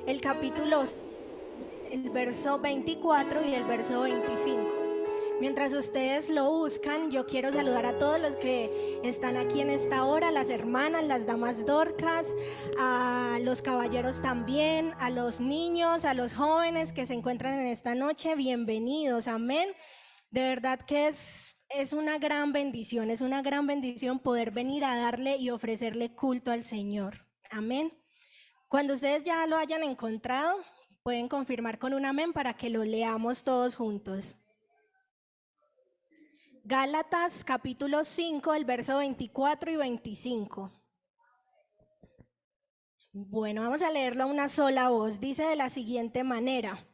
el capítulo, el verso 24 y el verso 25. Mientras ustedes lo buscan, yo quiero saludar a todos los que están aquí en esta hora, las hermanas, las damas dorcas, a los caballeros también, a los niños, a los jóvenes que se encuentran en esta noche. Bienvenidos, amén. De verdad que es una gran bendición poder venir a darle y ofrecerle culto al Señor. Amén. Cuando ustedes ya lo hayan encontrado, pueden confirmar con un amén para que lo leamos todos juntos. Gálatas capítulo 5, el verso 24 y 25. Bueno, vamos a leerlo a una sola voz. Dice de la siguiente manera: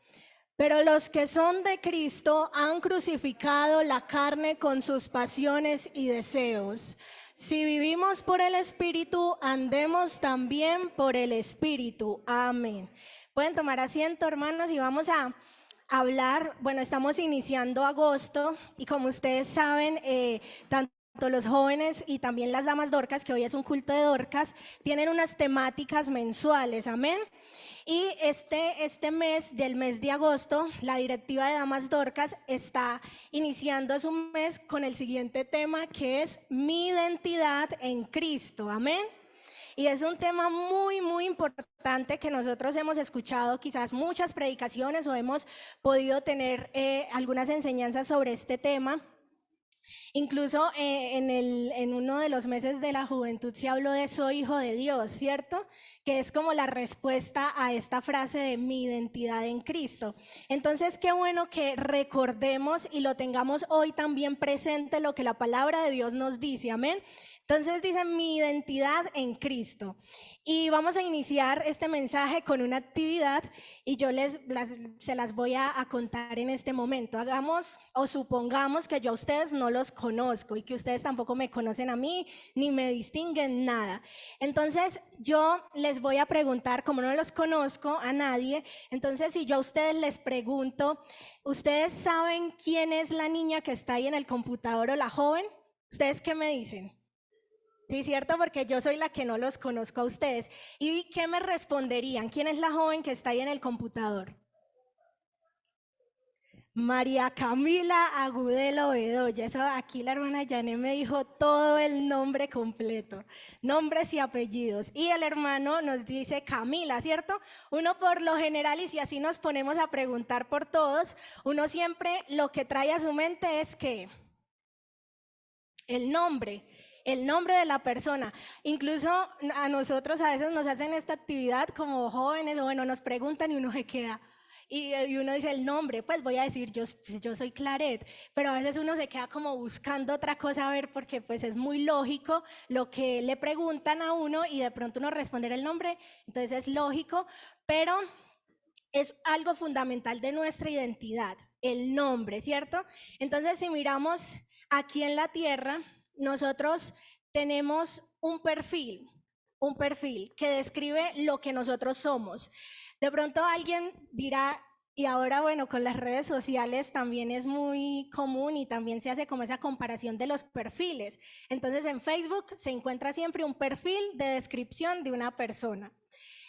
pero los que son de Cristo han crucificado la carne con sus pasiones y deseos. Si vivimos por el Espíritu, andemos también por el Espíritu. Amén. Pueden tomar asiento, hermanos, y vamos a hablar. Bueno, estamos iniciando agosto y como ustedes saben, tanto los jóvenes y también las damas dorcas, que hoy es un culto de dorcas, tienen unas temáticas mensuales. Amén. Y este mes, del mes de agosto, la directiva de Damas Dorcas está iniciando su mes con el siguiente tema, que es mi identidad en Cristo. Amén. Y es un tema muy importante que nosotros hemos escuchado quizás muchas predicaciones o hemos podido tener algunas enseñanzas sobre este tema. Incluso en uno de los meses de la juventud se habló de soy hijo de Dios, ¿cierto? Que es como la respuesta a esta frase de mi identidad en Cristo. Entonces, qué bueno que recordemos y lo tengamos hoy también presente lo que la palabra de Dios nos dice, amén. Entonces dice mi identidad en Cristo. Y vamos a iniciar este mensaje con una actividad y yo se las voy a contar en este momento. Hagamos o supongamos que yo a ustedes no los conozco y que ustedes tampoco me conocen a mí ni me distinguen nada. Entonces yo les voy a preguntar, como no los conozco a nadie, entonces si yo a ustedes les pregunto, ¿ustedes saben quién es la niña que está ahí en el computador o la joven? ¿Ustedes qué me dicen? Sí, cierto, porque yo soy la que no los conozco a ustedes. ¿Y qué me responderían? ¿Quién es la joven que está ahí en el computador? María Camila Agudelo Bedoya. Eso aquí la hermana Yané me dijo todo el nombre completo, nombres y apellidos. Y el hermano nos dice Camila, ¿cierto? Uno por lo general, y si así nos ponemos a preguntar por todos, uno siempre lo que trae a su mente es que el nombre de la persona. Incluso a nosotros a veces nos hacen esta actividad como jóvenes, o bueno, nos preguntan y uno se queda. Y uno dice el nombre, pues voy a decir yo soy Claret, pero a veces uno se queda como buscando otra cosa a ver, porque pues es muy lógico lo que le preguntan a uno y de pronto uno responder el nombre, entonces es lógico, pero es algo fundamental de nuestra identidad, el nombre, ¿cierto? Entonces si miramos aquí en la tierra, nosotros tenemos un perfil que describe lo que nosotros somos. De pronto alguien dirá, y ahora bueno, con las redes sociales también es muy común y también se hace como esa comparación de los perfiles. Entonces en Facebook se encuentra siempre un perfil de descripción de una persona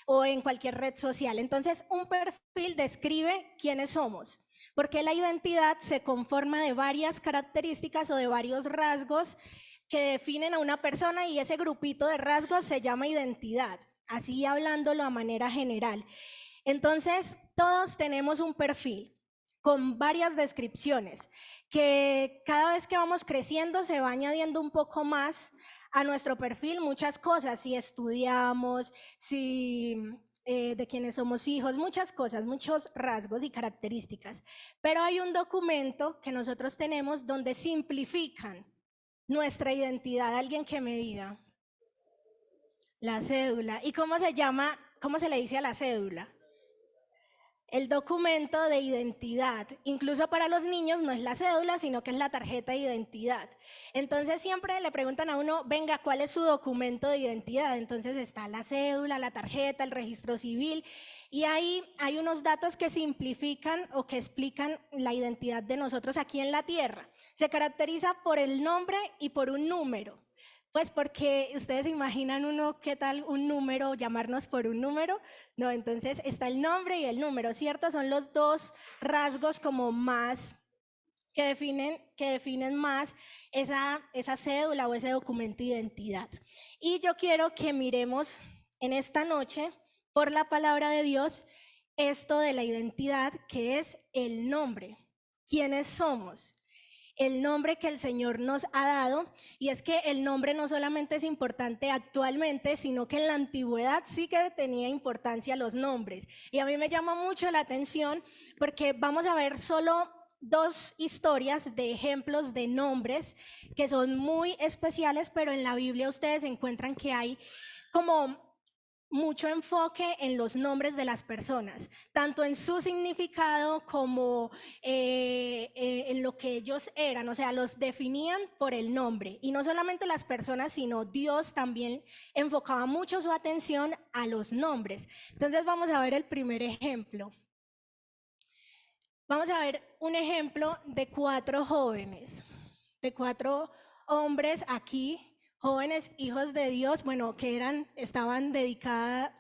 o en cualquier red social. Entonces un perfil describe quiénes somos, porque la identidad se conforma de varias características o de varios rasgos que definen a una persona y ese grupito de rasgos se llama identidad, así hablándolo a manera general. Entonces, todos tenemos un perfil con varias descripciones que cada vez que vamos creciendo se va añadiendo un poco más a nuestro perfil, muchas cosas, si estudiamos, si de quienes somos hijos, muchas cosas, muchos rasgos y características. Pero hay un documento que nosotros tenemos donde simplifican nuestra identidad. Alguien que me diga. La cédula. ¿Y cómo se llama? ¿Cómo se le dice a la cédula? El documento de identidad. Incluso para los niños no es la cédula, sino que es la tarjeta de identidad. Entonces siempre le preguntan a uno, venga, ¿cuál es su documento de identidad? Entonces está la cédula, la tarjeta, el registro civil. Y ahí hay unos datos que simplifican o que explican la identidad de nosotros aquí en la tierra. Se caracteriza por el nombre y por un número. Pues porque ustedes se imaginan uno, ¿qué tal un número, llamarnos por un número? No, entonces está el nombre y el número, ¿cierto? Son los dos rasgos como más que definen más esa cédula o ese documento de identidad. Y yo quiero que miremos en esta noche, por la palabra de Dios, esto de la identidad, que es el nombre. ¿Quiénes somos? El nombre que el Señor nos ha dado, y es que el nombre no solamente es importante actualmente, sino que en la antigüedad sí que tenía importancia los nombres. Y a mí me llama mucho la atención porque vamos a ver solo dos historias de ejemplos de nombres que son muy especiales, pero en la Biblia ustedes encuentran que hay como mucho enfoque en los nombres de las personas, tanto en su significado como en lo que ellos eran, o sea, los definían por el nombre. Y no solamente las personas, sino Dios también enfocaba mucho su atención a los nombres. Entonces vamos a ver el primer ejemplo. Vamos a ver un ejemplo de 4 jóvenes, de 4 hombres aquí, jóvenes hijos de Dios, bueno, que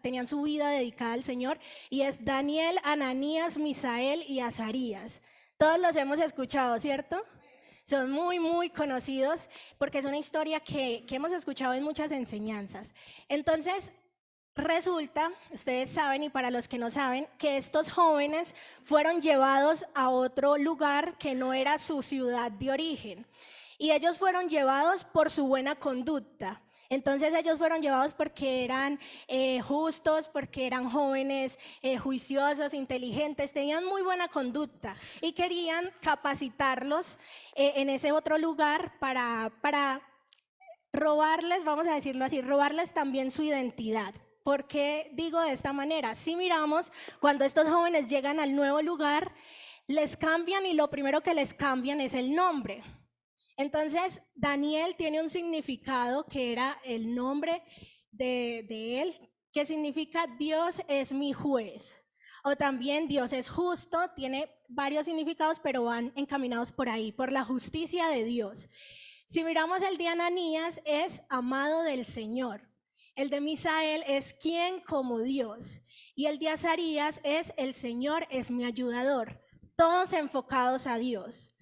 tenían su vida dedicada al Señor, y es Daniel, Ananías, Misael y Azarías. Todos los hemos escuchado, ¿cierto? Son muy, muy conocidos porque es una historia que hemos escuchado en muchas enseñanzas. Entonces, resulta, ustedes saben, y para los que no saben, que estos jóvenes fueron llevados a otro lugar que no era su ciudad de origen. Y ellos fueron llevados por su buena conducta. Entonces ellos fueron llevados porque eran justos, porque eran jóvenes juiciosos, inteligentes, tenían muy buena conducta y querían capacitarlos en ese otro lugar para robarles, vamos a decirlo así, robarles también su identidad. ¿Por qué digo de esta manera? Si miramos, cuando estos jóvenes llegan al nuevo lugar, les cambian y lo primero que les cambian es el nombre. Entonces, Daniel tiene un significado que era el nombre de él, que significa Dios es mi juez. O también Dios es justo, tiene varios significados, pero van encaminados por ahí, por la justicia de Dios. Si miramos el de Ananías, es amado del Señor. El de Misael es quien como Dios. Y el de Azarías es el Señor es mi ayudador. Todos enfocados a Dios.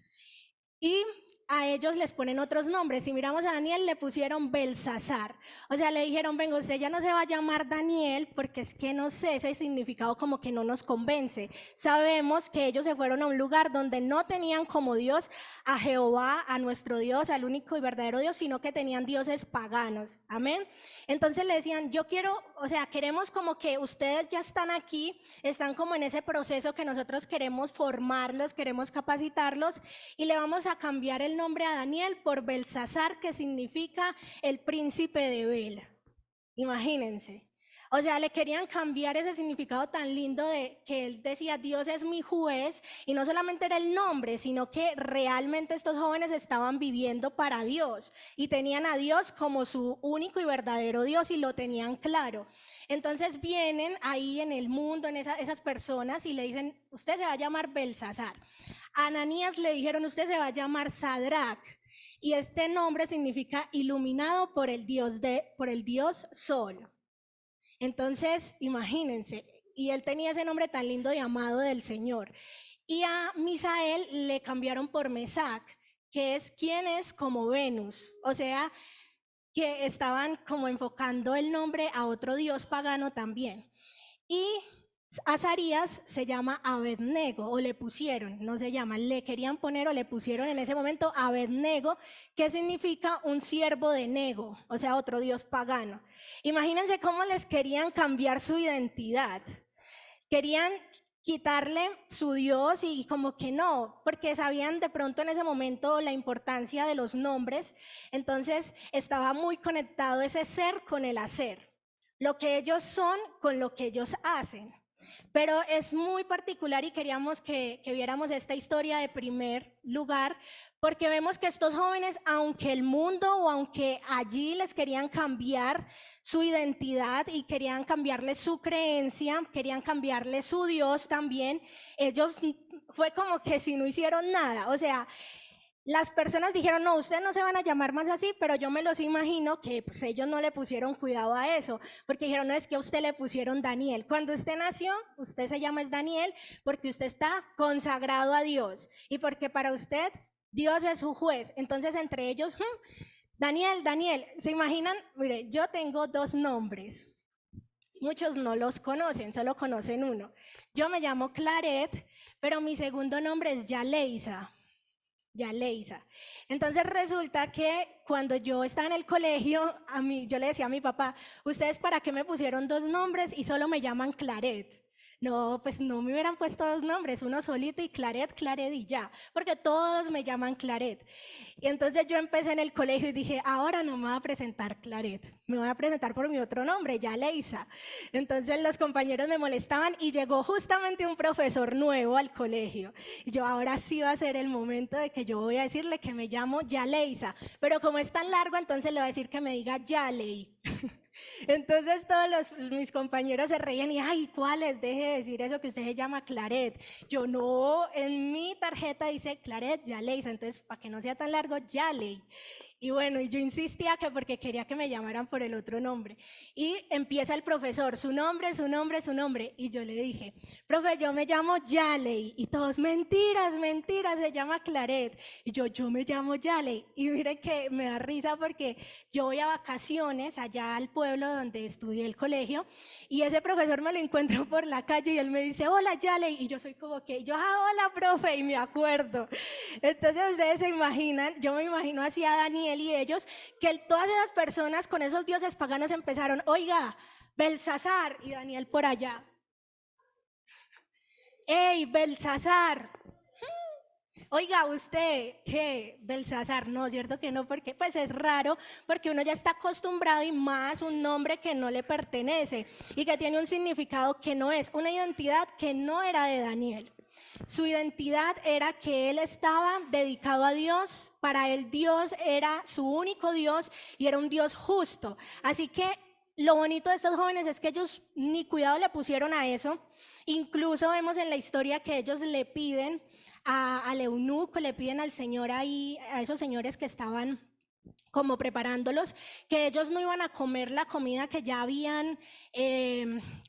Y a ellos les ponen otros nombres. Si miramos a Daniel, le pusieron Belsasar. O sea, le dijeron, venga, usted ya no se va a llamar Daniel, porque es que no sé, ese significado como que no nos convence. Sabemos que ellos se fueron a un lugar donde no tenían como Dios a Jehová, a nuestro Dios, al único y verdadero Dios, sino que tenían dioses paganos. Amén. Entonces le decían, yo quiero, o sea, queremos como que ustedes ya están aquí, están como en ese proceso que nosotros queremos formarlos, queremos capacitarlos, y le vamos a cambiar el nombre a Daniel por Belsasar, que significa el príncipe de Bel. Imagínense. O sea, le querían cambiar ese significado tan lindo de que él decía, Dios es mi juez, y no solamente era el nombre, sino que realmente estos jóvenes estaban viviendo para Dios y tenían a Dios como su único y verdadero Dios y lo tenían claro. Entonces vienen ahí en el mundo, en esas personas y le dicen, usted se va a llamar Belsasar. A Ananías le dijeron, usted se va a llamar Sadrach. Y este nombre significa iluminado por el Dios Sol. Entonces, imagínense, y él tenía ese nombre tan lindo de amado del Señor. Y a Misael le cambiaron por Mesac, que es quien es como Venus, o sea, que estaban como enfocando el nombre a otro dios pagano también. Y Azarías se llama Abednego, o le pusieron, no se llama, le querían poner o le pusieron en ese momento Abednego, que significa un siervo de Nego, o sea, otro dios pagano. Imagínense cómo les querían cambiar su identidad. Querían quitarle su Dios y como que no, porque sabían de pronto en ese momento la importancia de los nombres, entonces estaba muy conectado ese ser con el hacer, lo que ellos son con lo que ellos hacen. Pero es muy particular y queríamos que viéramos esta historia de primer lugar, porque vemos que estos jóvenes, aunque el mundo o aunque allí les querían cambiar su identidad y querían cambiarle su creencia, querían cambiarle su Dios también, ellos fue como que si no hicieron nada. O sea, Las personas dijeron, no, ustedes no se van a llamar más así, pero yo me los imagino que pues, ellos no le pusieron cuidado a eso, porque dijeron, no, es que a usted le pusieron Daniel. Cuando usted nació, usted se llama es Daniel porque usted está consagrado a Dios y porque para usted Dios es su juez. Entonces, entre ellos, Daniel, Daniel, ¿se imaginan? Mire, yo tengo 2 nombres. Muchos no los conocen, solo conocen uno. Yo me llamo Claret, pero mi segundo nombre es Yaleisa. Yaleisa. Entonces resulta que cuando yo estaba en el colegio, yo le decía a mi papá, ¿ustedes para qué me pusieron 2 nombres y solo me llaman Claret? No, pues no me hubieran puesto 2 nombres, uno solito y Claret, Claret y ya, porque todos me llaman Claret. Y entonces yo empecé en el colegio y dije, ahora no me voy a presentar Claret, me voy a presentar por mi otro nombre, Yaleisa. Entonces los compañeros me molestaban y llegó justamente un profesor nuevo al colegio. Y yo, ahora sí va a ser el momento de que yo voy a decirle que me llamo Yaleisa, pero como es tan largo, entonces le voy a decir que me diga Yalei. Entonces todos mis compañeros se reían y, ay, ¿cuáles? Deje de decir eso que usted se llama Claret. Yo no, en mi tarjeta dice Claret Yaleisa, entonces para que no sea tan largo, Yalei. Y bueno, y yo insistía que porque quería que me llamaran por el otro nombre. Y empieza el profesor, su nombre, su nombre, su nombre. Y yo le dije, profe, yo me llamo Yalei. Y todos, mentiras, mentiras, se llama Claret. Y yo me llamo Yalei. Y mire que me da risa porque yo voy a vacaciones allá al pueblo donde estudié el colegio. Y ese profesor me lo encuentro por la calle y él me dice, hola Yalei. Y yo soy como que, hola profe, y me acuerdo. Entonces ustedes se imaginan, yo me imagino así a Daniel y ellos, que todas esas personas con esos dioses paganos empezaron, oiga, Belsasar, y Daniel por allá, hey, Belsasar, oiga, usted, ¿qué? Belsasar, no, ¿cierto que no? Porque pues es raro, porque uno ya está acostumbrado y más un nombre que no le pertenece y que tiene un significado que no es, una identidad que no era de Daniel. Su identidad era que él estaba dedicado a Dios, para él Dios era su único Dios y era un Dios justo. Así que lo bonito de estos jóvenes es que ellos ni cuidado le pusieron a eso. Incluso vemos en la historia que ellos le piden al eunuco, le piden al Señor ahí, a esos señores que estaban como preparándolos, que ellos no iban a comer la comida que ya habían,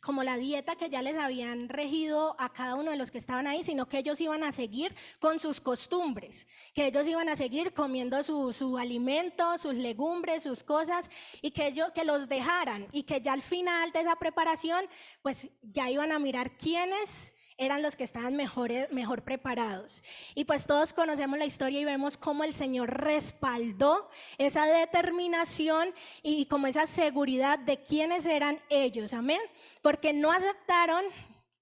como la dieta que ya les habían regido a cada uno de los que estaban ahí, sino que ellos iban a seguir con sus costumbres, que ellos iban a seguir comiendo su alimento, sus legumbres, sus cosas, y que los dejaran, y que ya al final de esa preparación, pues ya iban a mirar quiénes eran los que estaban mejor preparados. Y pues todos conocemos la historia y vemos cómo el Señor respaldó esa determinación y como esa seguridad de quiénes eran ellos, amén, porque no aceptaron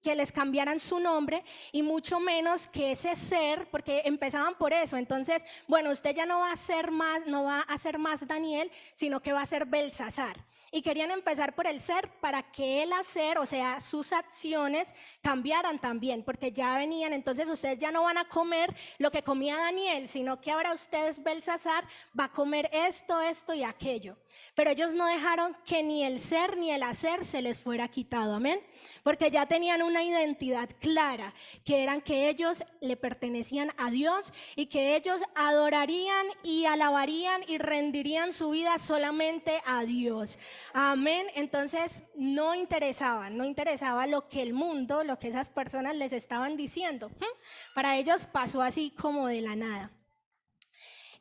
que les cambiaran su nombre y mucho menos que ese ser, porque empezaban por eso. Entonces, bueno, usted ya no va a ser más Daniel, sino que va a ser Belsasar. Y querían empezar por el ser para que el hacer, o sea, sus acciones cambiaran también, porque ya venían, entonces ustedes ya no van a comer lo que comía Daniel, sino que ahora ustedes, Belsasar, va a comer esto, esto y aquello. Pero ellos no dejaron que ni el ser ni el hacer se les fuera quitado, amén, porque ya tenían una identidad clara, que eran que ellos le pertenecían a Dios y que ellos adorarían y alabarían y rendirían su vida solamente a Dios. Amén. Entonces no interesaba lo que el mundo, lo que esas personas les estaban diciendo. Para ellos pasó así como de la nada.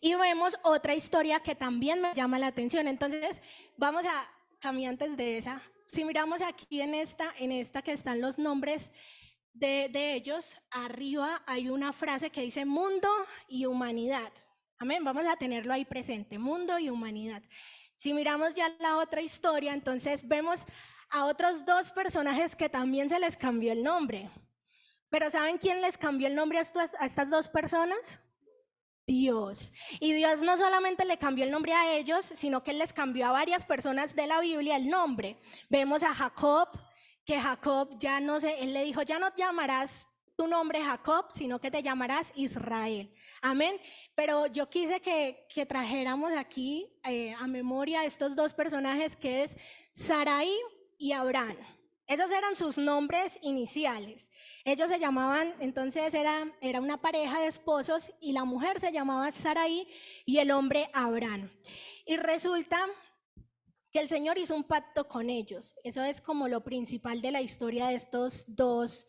Y vemos otra historia que también me llama la atención. Entonces vamos a caminantes de esa. Si miramos aquí en esta que están los nombres de ellos, arriba hay una frase que dice mundo y humanidad. Amén. Vamos a tenerlo ahí presente, mundo y humanidad. Si miramos ya la otra historia, entonces vemos a otros 2 personajes que también se les cambió el nombre. Pero ¿saben quién les cambió el nombre a estas 2 personas? Dios. Y Dios no solamente le cambió el nombre a ellos, sino que les cambió a varias personas de la Biblia el nombre. Vemos a Jacob, que Jacob ya no sé, él le dijo, ya no llamarás tu nombre Jacob, sino que te llamarás Israel. Amén. Pero yo quise que trajéramos aquí a memoria estos 2 personajes que es Sarai y Abraham. Esos eran sus nombres iniciales. Ellos se llamaban, entonces era una pareja de esposos y la mujer se llamaba Sarai y el hombre Abraham. Y resulta que el Señor hizo un pacto con ellos. Eso es como lo principal de la historia de estos dos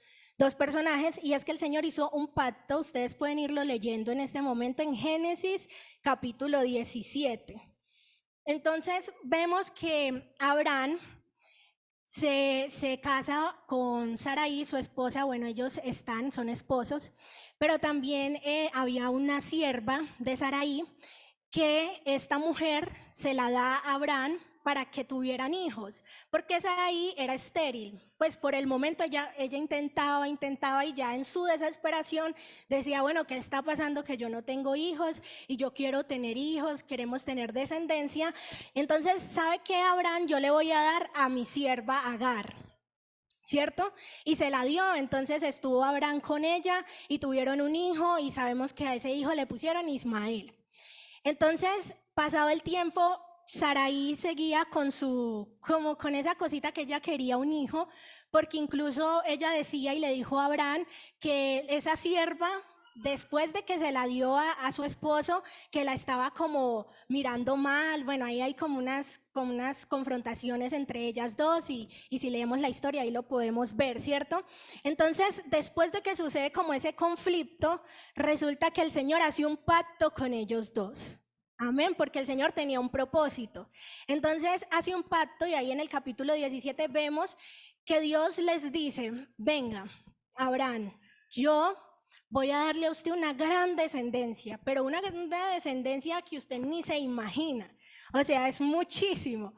personajes, y es que el Señor hizo un pacto. Ustedes pueden irlo leyendo en este momento en Génesis capítulo 17. Entonces vemos que Abraham se casa con Sarai, su esposa. Bueno, ellos son esposos, pero también había una sierva de Sarai que esta mujer se la da a Abraham para que tuvieran hijos, porque Sarai era estéril. Pues por el momento ella intentaba y ya en su desesperación decía, bueno, ¿qué está pasando? Que yo no tengo hijos y yo quiero tener hijos, queremos tener descendencia. Entonces, ¿sabe qué, Abraham? Yo le voy a dar a mi sierva Agar, ¿cierto? Y se la dio. Entonces estuvo Abraham con ella y tuvieron un hijo, y sabemos que a ese hijo le pusieron Ismael. Entonces, pasado el tiempo, Sarai seguía con esa cosita que ella quería un hijo, porque incluso ella decía y le dijo a Abraham que esa sierva, después de que se la dio a su esposo, que la estaba como mirando mal. Bueno, ahí hay como unas confrontaciones entre ellas dos, y si leemos la historia ahí lo podemos ver, ¿cierto? Entonces, después de que sucede como ese conflicto, resulta que el Señor hace un pacto con ellos dos. Amén, porque el Señor tenía un propósito. Entonces hace un pacto, y ahí en el capítulo 17 vemos que Dios les dice, venga, Abraham, yo voy a darle a usted una gran descendencia, pero una gran descendencia que usted ni se imagina. O sea, es muchísimo.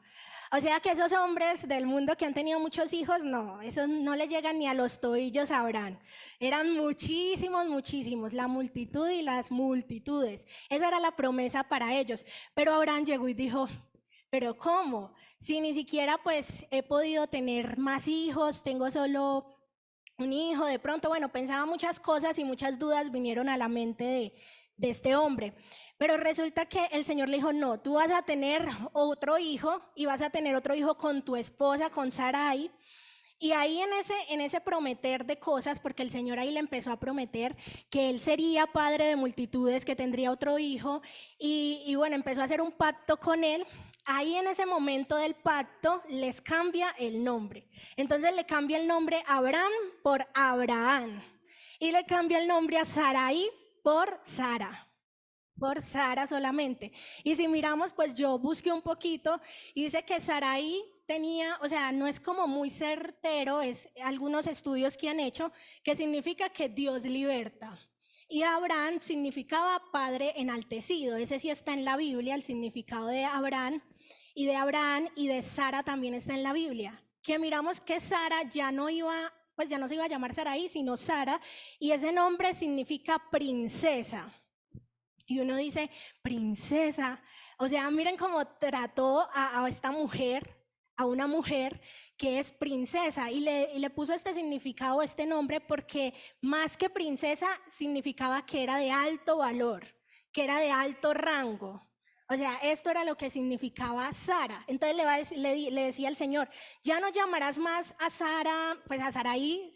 O sea que esos hombres del mundo que han tenido muchos hijos, no, esos no le llegan ni a los tobillos a Abraham. Eran muchísimos, muchísimos, la multitud y las multitudes. Esa era la promesa para ellos. Pero Abraham llegó y dijo, ¿pero cómo? Si ni siquiera pues he podido tener más hijos, tengo solo un hijo. De pronto, bueno, pensaba muchas cosas y muchas dudas vinieron a la mente de este hombre. Pero resulta que el Señor le dijo, no, tú vas a tener otro hijo, y vas a tener otro hijo con tu esposa, con Sarai. Y ahí en ese prometer de cosas, porque el Señor ahí le empezó a prometer que él sería padre de multitudes, que tendría otro hijo, y bueno, empezó a hacer un pacto con él. Ahí en ese momento del pacto les cambia el nombre. Entonces le cambia el nombre a Abraham por Abraham, y le cambia el nombre a Sarai por Sara solamente. Y si miramos, pues yo busqué un poquito y dice que Sarai tenía, o sea, no es como muy certero, es algunos estudios que han hecho, que significa que Dios liberta. Y Abraham significaba padre enaltecido. Ese sí está en la Biblia, el significado de Abraham, y de Sara también está en la Biblia. Que miramos que Sara ya no se iba a llamar Sarai, sino Sara, y ese nombre significa princesa. Y uno dice, princesa. O sea, miren cómo trató a esta mujer, a una mujer que es princesa, y le puso este significado, este nombre, porque más que princesa significaba que era de alto valor, que era de alto rango. O sea, esto era lo que significaba Sara. Entonces le decía el Señor, ya no llamarás más a Sara, pues a Sarai,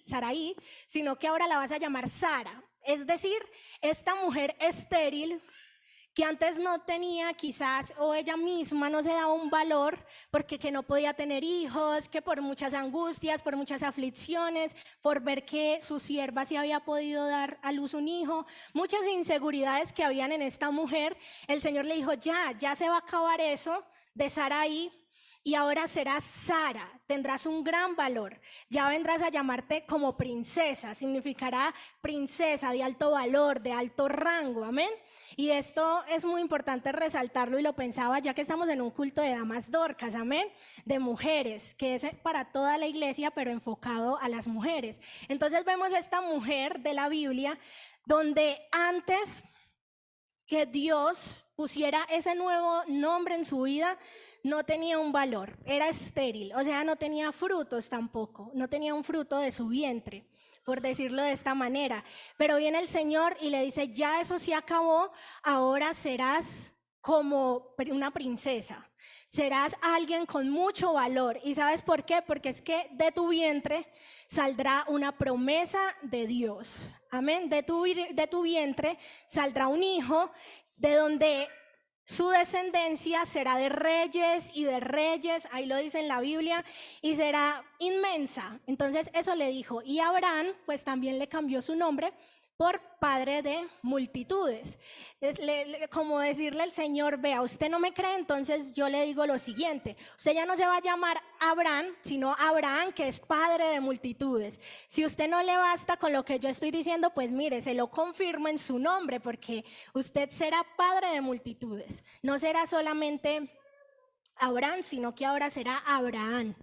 sino que ahora la vas a llamar Sara. Es decir, esta mujer estéril que antes no tenía quizás, o ella misma no se daba un valor, porque que no podía tener hijos, que por muchas angustias, por muchas aflicciones, por ver que su sierva sí había podido dar a luz un hijo, muchas inseguridades que habían en esta mujer, el Señor le dijo, ya se va a acabar eso de Sarai, y ahora serás Sara, tendrás un gran valor, ya vendrás a llamarte como princesa, significará princesa de alto valor, de alto rango, amén. Y esto es muy importante resaltarlo, y lo pensaba ya que estamos en un culto de damas dorcas, amén, de mujeres, que es para toda la iglesia, pero enfocado a las mujeres. Entonces vemos esta mujer de la Biblia, donde antes que Dios pusiera ese nuevo nombre en su vida, no tenía un valor, era estéril, o sea, no tenía frutos tampoco, no tenía un fruto de su vientre, por decirlo de esta manera. Pero viene el Señor y le dice, ya eso se acabó, ahora serás como una princesa. Serás alguien con mucho valor. ¿Y sabes por qué? Porque es que de tu vientre saldrá una promesa de Dios. Amén. De tu vientre saldrá un hijo de donde su descendencia será de reyes y de reyes, ahí lo dice en la Biblia, y será inmensa. Entonces eso le dijo. Y Abraham pues también le cambió su nombre por padre de multitudes. Como decirle al Señor, vea, usted no me cree, entonces yo le digo lo siguiente, usted ya no se va a llamar Abraham, sino Abraham, que es padre de multitudes. Si usted no le basta con lo que yo estoy diciendo, pues mire, se lo confirmo en su nombre, porque usted será padre de multitudes. No será solamente Abraham, sino que ahora será Abraham.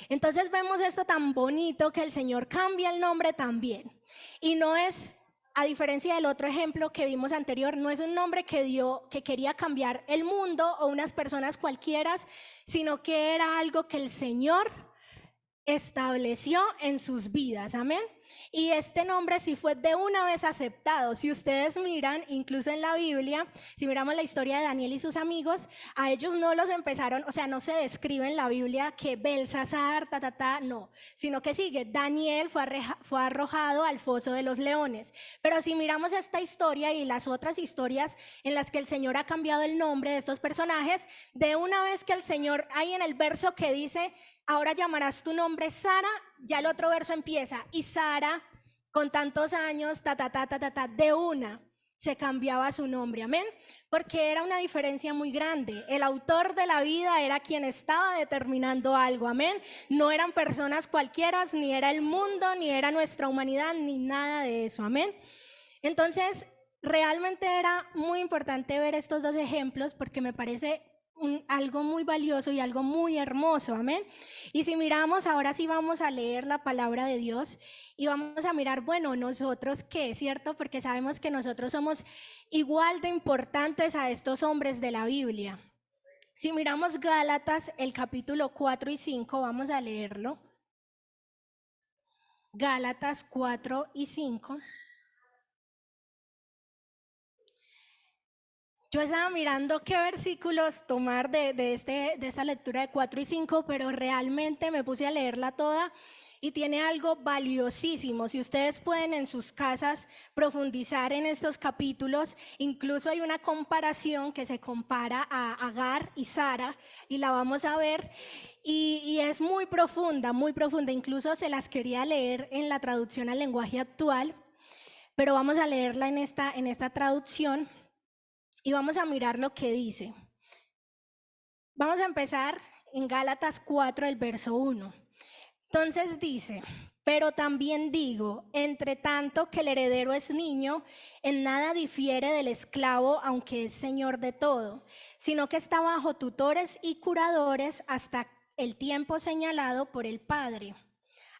Entonces vemos esto tan bonito que el Señor cambia el nombre también. Y no es, a diferencia del otro ejemplo que vimos anterior, no es un nombre que quería cambiar el mundo o unas personas cualquiera, sino que era algo que el Señor estableció en sus vidas. Amén. Y este nombre sí fue de una vez aceptado. Si ustedes miran, incluso en la Biblia, si miramos la historia de Daniel y sus amigos, a ellos no los empezaron, o sea, no se describe en la Biblia que Belsasar, no, sino que sigue, Daniel fue arrojado al foso de los leones. Pero si miramos esta historia y las otras historias en las que el Señor ha cambiado el nombre de estos personajes, de una vez que el Señor, hay en el verso que dice, ahora llamarás tu nombre Sara, ya el otro verso empieza, y Sara, con tantos años, de una se cambiaba su nombre, amén, porque era una diferencia muy grande. El autor de la vida era quien estaba determinando algo, amén. No eran personas cualquiera, ni era el mundo, ni era nuestra humanidad, ni nada de eso, amén. Entonces, realmente era muy importante ver estos dos ejemplos porque me parece algo muy valioso y algo muy hermoso, amén. Y si miramos, ahora sí vamos a leer la palabra de Dios y vamos a mirar, bueno, nosotros qué, ¿cierto? Porque sabemos que nosotros somos igual de importantes a estos hombres de la Biblia. Si miramos Gálatas, el capítulo 4 y 5, vamos a leerlo. Gálatas 4 y 5. Yo estaba mirando qué versículos tomar de esta lectura de 4 y 5, pero realmente me puse a leerla toda y tiene algo valiosísimo. Si ustedes pueden en sus casas profundizar en estos capítulos, incluso hay una comparación que se compara a Agar y Sara y la vamos a ver. Y es muy profunda, incluso se las quería leer en la traducción al lenguaje actual, pero vamos a leerla en esta traducción. Y vamos a mirar lo que dice. Vamos a empezar en Gálatas 4, el verso 1. Entonces dice, pero también digo, entre tanto que el heredero es niño, en nada difiere del esclavo, aunque es señor de todo, sino que está bajo tutores y curadores hasta el tiempo señalado por el Padre.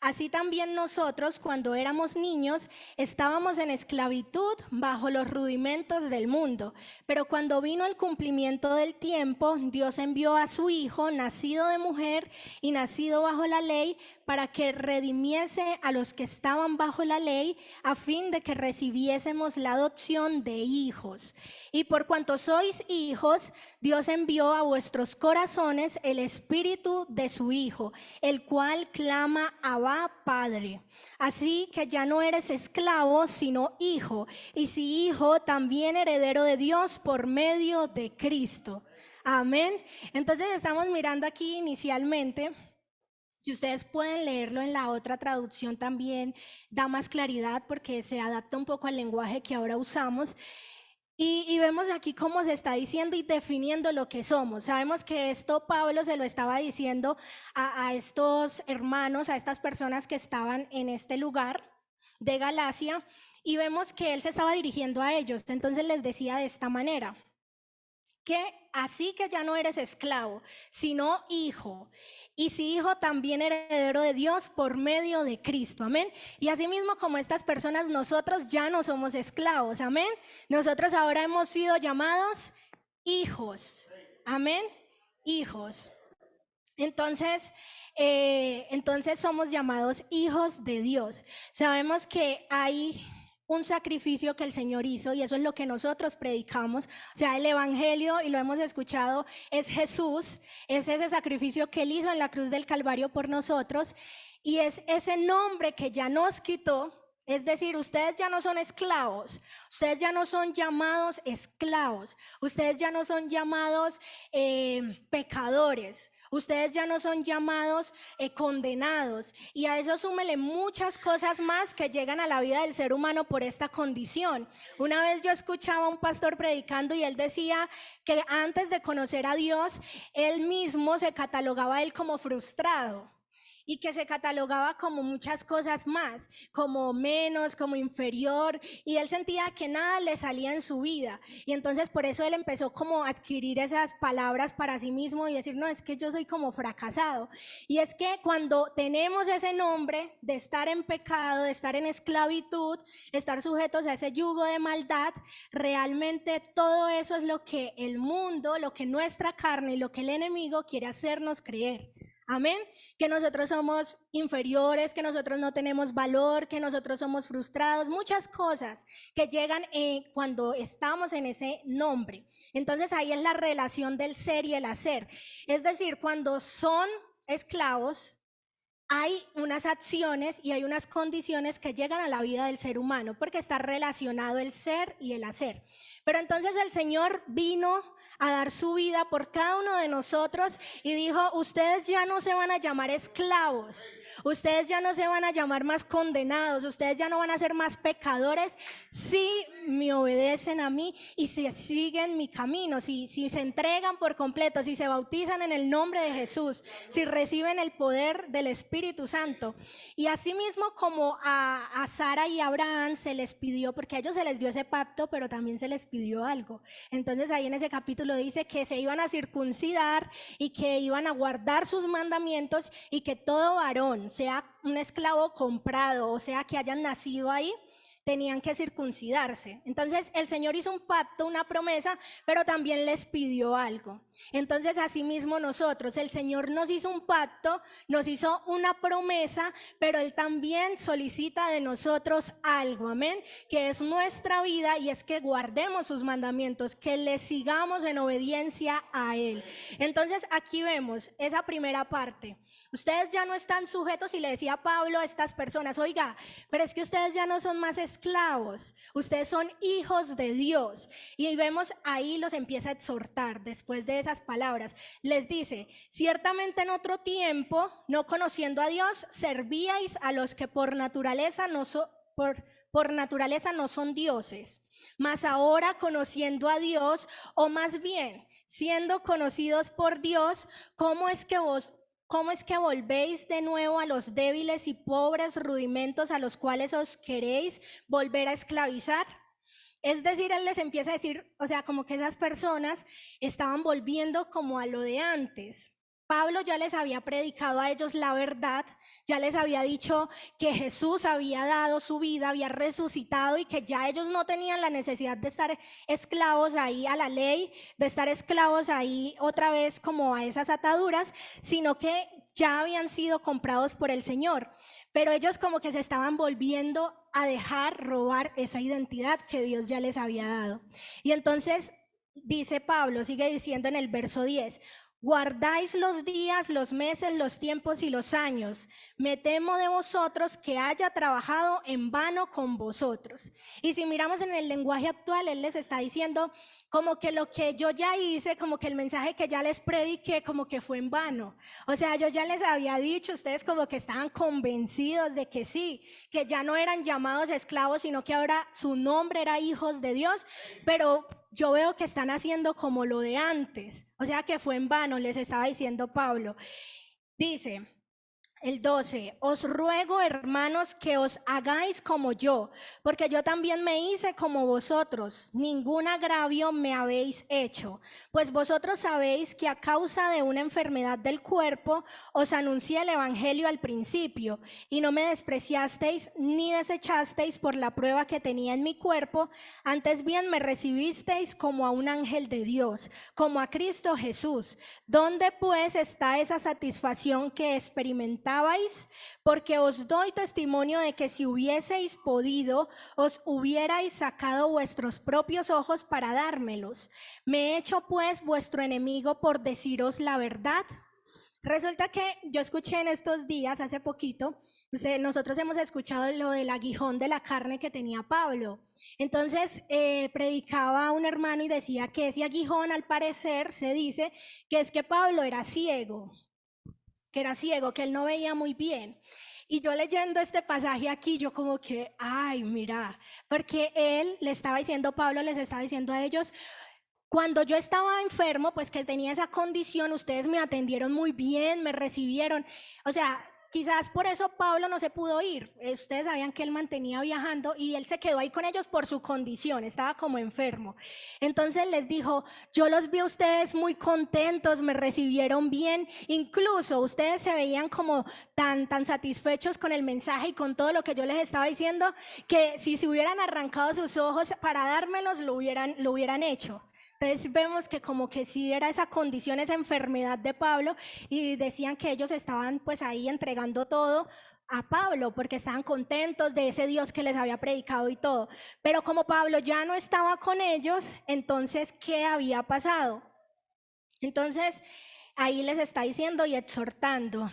Así también nosotros, cuando éramos niños, estábamos en esclavitud bajo los rudimentos del mundo. Pero cuando vino el cumplimiento del tiempo, Dios envió a su Hijo, nacido de mujer y nacido bajo la ley, para que redimiese a los que estaban bajo la ley, a fin de que recibiésemos la adopción de hijos. Y por cuanto sois hijos, Dios envió a vuestros corazones el espíritu de su Hijo, el cual clama Abba, Padre. Así que ya no eres esclavo, sino hijo, y si hijo, también heredero de Dios por medio de Cristo. Amén. Entonces estamos mirando aquí inicialmente. Si ustedes pueden leerlo en la otra traducción también da más claridad porque se adapta un poco al lenguaje que ahora usamos. Y vemos aquí cómo se está diciendo y definiendo lo que somos. Sabemos que esto Pablo se lo estaba diciendo a estos hermanos, a estas personas que estaban en este lugar de Galacia, y vemos que él se estaba dirigiendo a ellos. Entonces les decía de esta manera, que así que ya no eres esclavo, sino hijo. Y si hijo, también heredero de Dios por medio de Cristo, amén. Y así mismo como estas personas, nosotros ya no somos esclavos, amén. Nosotros ahora hemos sido llamados hijos, amén, hijos. Entonces somos llamados hijos de Dios. Sabemos que hay un sacrificio que el Señor hizo, y eso es lo que nosotros predicamos. O sea, el evangelio, y lo hemos escuchado, es Jesús, es ese sacrificio que Él hizo en la cruz del Calvario por nosotros, y es ese nombre que ya nos quitó. Es decir, ustedes ya no son esclavos, ustedes ya no son llamados esclavos, ustedes ya no son llamados pecadores, ustedes ya no son llamados condenados, y a eso súmele muchas cosas más que llegan a la vida del ser humano por esta condición. Una vez yo escuchaba a un pastor predicando y él decía que antes de conocer a Dios, él mismo se catalogaba a él como frustrado, y que se catalogaba como muchas cosas más, como menos, como inferior, y él sentía que nada le salía en su vida, y entonces por eso él empezó como a adquirir esas palabras para sí mismo y decir, no, es que yo soy como fracasado. Y es que cuando tenemos ese nombre de estar en pecado, de estar en esclavitud, estar sujetos a ese yugo de maldad, realmente todo eso es lo que el mundo, lo que nuestra carne y lo que el enemigo quiere hacernos creer. Amén, que nosotros somos inferiores, que nosotros no tenemos valor, que nosotros somos frustrados, muchas cosas que llegan cuando estamos en ese nombre. Entonces ahí es la relación del ser y el hacer. Es decir, cuando son esclavos, hay unas acciones y hay unas condiciones que llegan a la vida del ser humano, porque está relacionado el ser y el hacer. Pero entonces el Señor vino a dar su vida por cada uno de nosotros y dijo, ustedes ya no se van a llamar esclavos, ustedes ya no se van a llamar más condenados, ustedes ya no van a ser más pecadores si me obedecen a mí y si siguen mi camino, si se entregan por completo, si se bautizan en el nombre de Jesús, si reciben el poder del Espíritu Santo. Y asimismo como a Sara y a Abraham se les pidió, porque a ellos se les dio ese pacto, pero también se les pidió algo. Entonces ahí en ese capítulo dice que se iban a circuncidar y que iban a guardar sus mandamientos, y que todo varón, sea un esclavo comprado o sea que hayan nacido ahí, tenían que circuncidarse. Entonces el Señor hizo un pacto, una promesa, pero también les pidió algo. Entonces asimismo nosotros, el Señor nos hizo un pacto, nos hizo una promesa, pero Él también solicita de nosotros algo, amén, que es nuestra vida, y es que guardemos sus mandamientos, que le sigamos en obediencia a Él. Entonces aquí vemos esa primera parte. Ustedes ya no están sujetos, y le decía Pablo a estas personas, oiga, pero es que ustedes ya no son más esclavos, ustedes son hijos de Dios. Y vemos ahí, los empieza a exhortar después de esas palabras. Les dice, ciertamente en otro tiempo, no conociendo a Dios, servíais a los que por naturaleza no son dioses. Mas ahora, conociendo a Dios, o más bien, siendo conocidos por Dios, ¿cómo es que volvéis de nuevo a los débiles y pobres rudimentos a los cuales os queréis volver a esclavizar? Es decir, él les empieza a decir, o sea, como que esas personas estaban volviendo como a lo de antes. Pablo ya les había predicado a ellos la verdad, ya les había dicho que Jesús había dado su vida, había resucitado, y que ya ellos no tenían la necesidad de estar esclavos ahí a la ley, de estar esclavos ahí otra vez como a esas ataduras, sino que ya habían sido comprados por el Señor. Pero ellos como que se estaban volviendo a dejar robar esa identidad que Dios ya les había dado. Y entonces dice Pablo, sigue diciendo en el verso 10, guardáis los días, los meses, los tiempos y los años. Me temo de vosotros que haya trabajado en vano con vosotros. Y si miramos en el lenguaje actual, él les está diciendo como que lo que yo ya hice, como que el mensaje que ya les prediqué, como que fue en vano. O sea, yo ya les había dicho, ustedes como que estaban convencidos de que sí, que ya no eran llamados esclavos, sino que ahora su nombre era hijos de Dios, pero yo veo que están haciendo como lo de antes. O sea, que fue en vano, les estaba diciendo Pablo. Dice el 12, os ruego, hermanos, que os hagáis como yo, porque yo también me hice como vosotros, ningún agravio me habéis hecho, pues vosotros sabéis que a causa de una enfermedad del cuerpo os anuncié el evangelio al principio, y no me despreciasteis ni desechasteis por la prueba que tenía en mi cuerpo, antes bien me recibisteis como a un ángel de Dios, como a Cristo Jesús. ¿Dónde pues está esa satisfacción que experimentáis estabais, porque os doy testimonio de que si hubieseis podido, os hubierais sacado vuestros propios ojos para dármelos. ¿Me he hecho pues vuestro enemigo por deciros la verdad? Resulta que yo escuché en estos días, hace poquito, nosotros hemos escuchado lo del aguijón de la carne que tenía Pablo. Entonces predicaba un hermano y decía que ese aguijón, al parecer, se dice que es que Pablo era ciego, que él no veía muy bien. Y yo leyendo este pasaje aquí, yo como que, ay, mira, porque él le estaba diciendo, Pablo les estaba diciendo a ellos, cuando yo estaba enfermo, pues que tenía esa condición, ustedes me atendieron muy bien, me recibieron. O sea, quizás por eso Pablo no se pudo ir. Ustedes sabían que él mantenía viajando y él se quedó ahí con ellos por su condición, estaba como enfermo. Entonces les dijo, yo los vi a ustedes muy contentos, me recibieron bien, incluso ustedes se veían como tan satisfechos con el mensaje y con todo lo que yo les estaba diciendo, que si se hubieran arrancado sus ojos para dármelos, lo hubieran hecho. Entonces vemos que como que sí era esa condición, esa enfermedad de Pablo, y decían que ellos estaban pues ahí entregando todo a Pablo porque estaban contentos de ese Dios que les había predicado y todo. Pero como Pablo ya no estaba con ellos, entonces ¿qué había pasado? Entonces ahí les está diciendo y exhortando.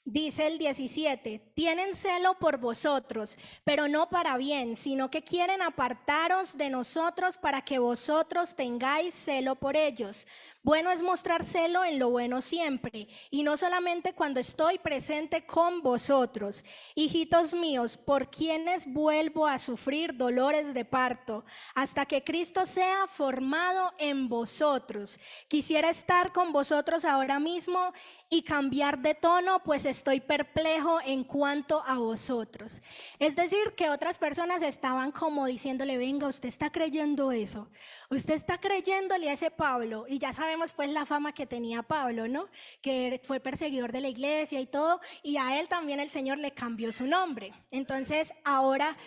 Dice el 17, tienen celo por vosotros, pero no para bien, sino que quieren apartaros de nosotros para que vosotros tengáis celo por ellos. Bueno es mostrar celo en lo bueno siempre, y no solamente cuando estoy presente con vosotros. Hijitos míos, por quienes vuelvo a sufrir dolores de parto, hasta que Cristo sea formado en vosotros. Quisiera estar con vosotros ahora mismo y cambiar de tono, pues estoy perplejo en cuanto a vosotros. Es decir, que otras personas estaban como diciéndole, venga, usted está creyendo eso, usted está creyéndole a ese Pablo, y ya sabemos pues la fama que tenía Pablo, ¿no? Que fue perseguidor de la iglesia y todo, y a él también el Señor le cambió su nombre. Entonces ahora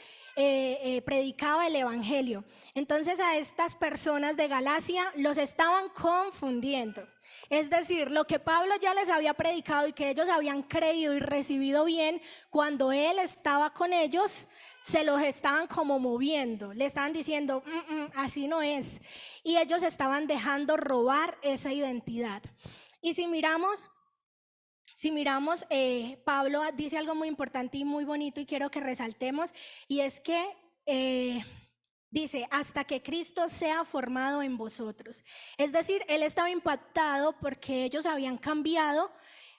predicaba el evangelio. Entonces a estas personas de Galacia los estaban confundiendo. Es decir, lo que Pablo ya les había predicado y que ellos habían creído y recibido bien, cuando él estaba con ellos, se los estaban como moviendo, le estaban diciendo, así no es. Y ellos estaban dejando robar esa identidad. Y si miramos, Pablo dice algo muy importante y muy bonito y quiero que resaltemos, y es que dice, hasta que Cristo sea formado en vosotros. Es decir, él estaba impactado porque ellos habían cambiado,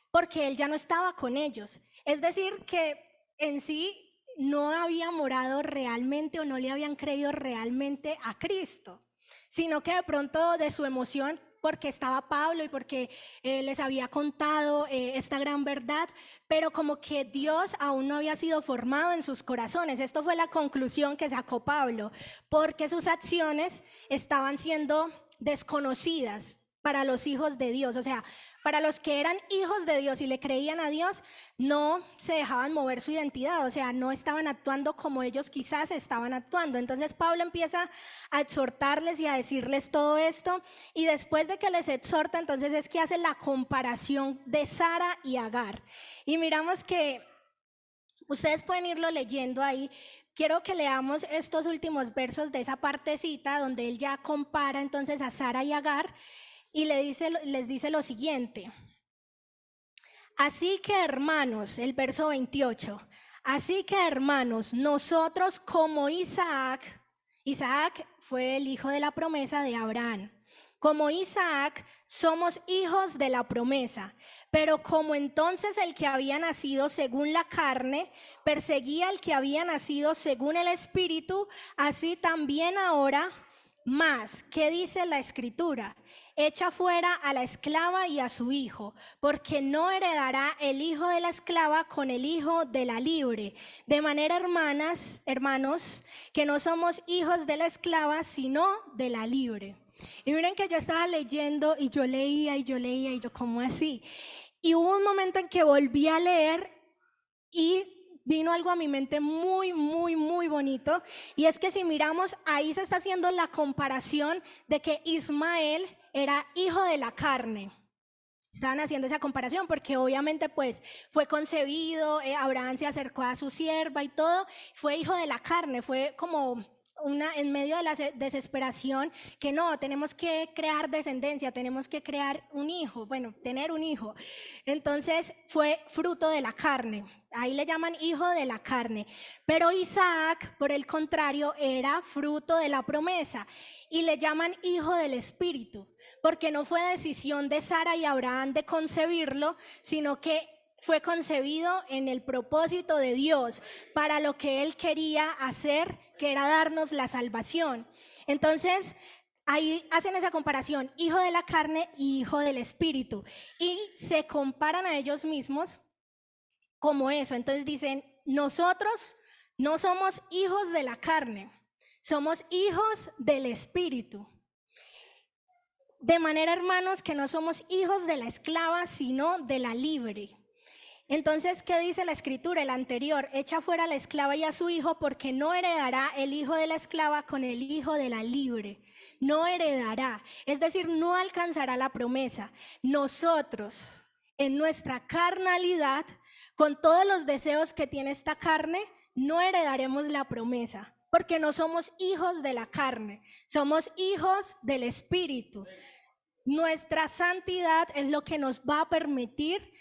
porque él ya no estaba con ellos. Es decir, que en sí no había morado realmente o no le habían creído realmente a Cristo, sino que de pronto de su emoción, porque estaba Pablo y porque les había contado esta gran verdad, pero como que Dios aún no había sido formado en sus corazones. Esto fue la conclusión que sacó Pablo, porque sus acciones estaban siendo desconocidas para los hijos de Dios. O sea, para los que eran hijos de Dios y le creían a Dios, no se dejaban mover su identidad, o sea, no estaban actuando como ellos quizás estaban actuando. Entonces Pablo empieza a exhortarles y a decirles todo esto, y después de que les exhorta, entonces es que hace la comparación de Sara y Agar. Y miramos que ustedes pueden irlo leyendo ahí. Quiero que leamos estos últimos versos de esa partecita donde él ya compara entonces a Sara y Agar. Y les dice lo siguiente. Así que hermanos, el verso 28, así que hermanos, nosotros como Isaac fue el hijo de la promesa de Abraham. Como Isaac, somos hijos de la promesa, pero como entonces el que había nacido según la carne perseguía al que había nacido según el Espíritu, así también ahora más. ¿Qué dice la Escritura? Echa fuera a la esclava y a su hijo, porque no heredará el hijo de la esclava con el hijo de la libre. De manera, hermanos, que no somos hijos de la esclava, sino de la libre. Y miren que yo estaba leyendo y yo leía y yo, ¿cómo así? Y hubo un momento en que volví a leer y vino algo a mi mente muy, muy, muy bonito. Y es que si miramos, ahí se está haciendo la comparación de que Ismael era hijo de la carne Estaban haciendo esa comparación porque obviamente pues fue concebido, Abraham se acercó a su sierva y todo, fue hijo de la carne, fue como en medio de la desesperación que no, tenemos que crear descendencia, tenemos que crear un hijo, bueno, tener un hijo. Entonces fue fruto de la carne, ahí le llaman hijo de la carne, pero Isaac, por el contrario, era fruto de la promesa y le llaman hijo del espíritu, porque no fue decisión de Sara y Abraham de concebirlo, sino que fue concebido en el propósito de Dios para lo que Él quería hacer, que era darnos la salvación. Entonces, ahí hacen esa comparación, hijo de la carne y hijo del espíritu, y se comparan a ellos mismos como eso. Entonces dicen, nosotros no somos hijos de la carne, somos hijos del espíritu. De manera, hermanos, que no somos hijos de la esclava, sino de la libre. Entonces, ¿qué dice la escritura? El anterior, echa fuera a la esclava y a su hijo, porque no heredará el hijo de la esclava con el hijo de la libre. No heredará, es decir, no alcanzará la promesa. Nosotros, en nuestra carnalidad, con todos los deseos que tiene esta carne, no heredaremos la promesa, porque no somos hijos de la carne, somos hijos del Espíritu. Nuestra santidad es lo que nos va a permitir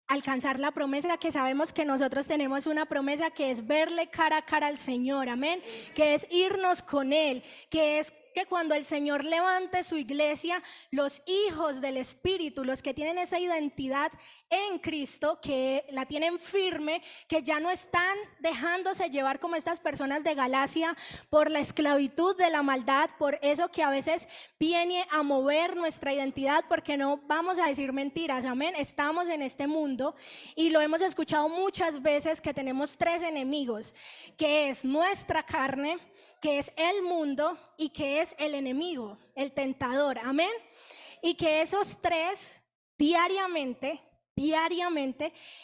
alcanzar la promesa, que sabemos que nosotros tenemos una promesa que es verle cara a cara al Señor, amén, que es irnos con Él, que es que cuando el Señor levante su iglesia, los hijos del Espíritu, los que tienen esa identidad en Cristo, que la tienen firme, que ya no están dejándose llevar como estas personas de Galacia por la esclavitud de la maldad, por eso que a veces viene a mover nuestra identidad, porque no vamos a decir mentiras, amén, estamos en este mundo y lo hemos escuchado muchas veces que tenemos tres enemigos, que es nuestra carne, que es el mundo y que es el enemigo, el tentador, amén. Y que esos tres diariamente